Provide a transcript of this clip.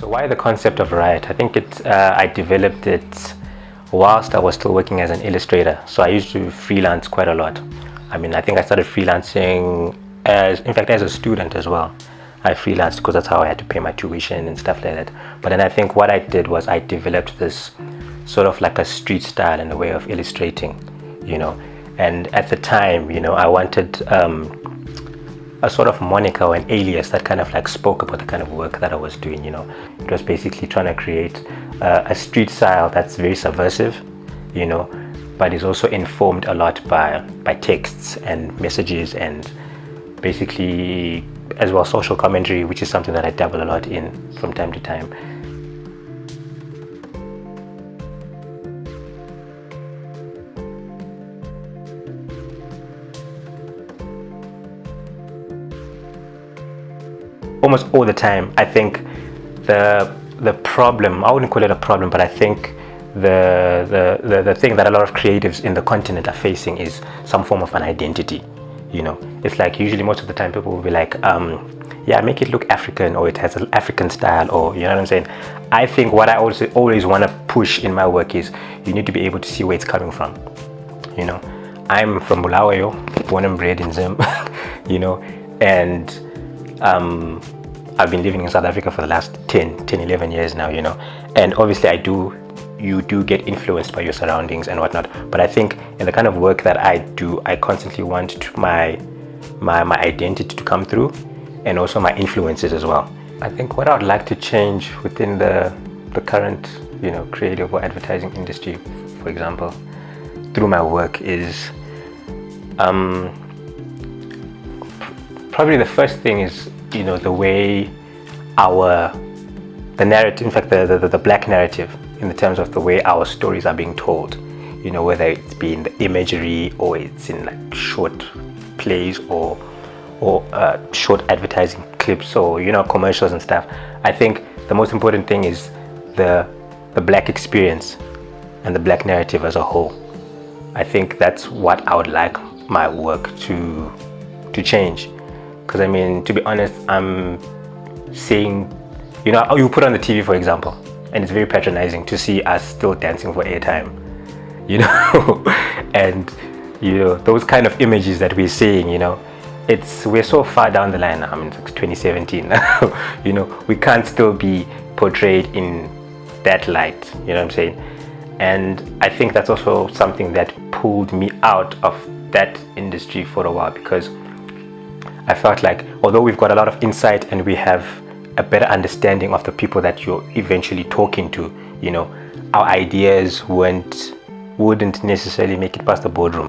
So why the concept of Riot? I think I developed it whilst I was still working as an illustrator. So I used to freelance quite a lot. I mean, I think I started freelancing in fact, as a student as well. I freelanced because that's how I had to pay my tuition and stuff like that. But then I think what I did was I developed this sort of like a street style and a way of illustrating, And at the time, I wanted a sort of moniker or an alias that kind of like spoke about the kind of work that I was doing. It was basically trying to create a street style that's very subversive, but is also informed a lot by texts and messages and basically as well social commentary, which is something that I dabble a lot in from time to time. Almost all the time. I think the problem, I wouldn't call it a problem, but I think the thing that a lot of creatives in the continent are facing is some form of an identity. It's like usually most of the time people will be like, yeah, make it look African, or it has an African style, or you know what I'm saying. I think what I also always want to push in my work is you need to be able to see where it's coming from. I'm from Bulawayo, born and bred in Zim, and I've been living in South Africa for the last 11 years now, and obviously you do get influenced by your surroundings and whatnot, but I think in the kind of work that I do, I constantly want my identity to come through, and also my influences as well. I think what I would like to change within the current creative or advertising industry, for example, through my work is probably the first thing is the way the narrative, in fact the black narrative, in the terms of the way our stories are being told, whether it's been the imagery or it's in like short plays or short advertising clips or commercials and stuff. I think the most important thing is the black experience and the black narrative as a whole. I think that's what I would like my work to change, because I mean, to be honest, I'm seeing you put on the TV, for example, and it's very patronizing to see us still dancing for airtime, and those kind of images that we're seeing, we're so far down the line now. I mean, it's 2017 now. We can't still be portrayed in that light, you know what I'm saying? And I think that's also something that pulled me out of that industry for a while, because I felt like although we've got a lot of insight and we have a better understanding of the people that you're eventually talking to, our ideas wouldn't necessarily make it past the boardroom.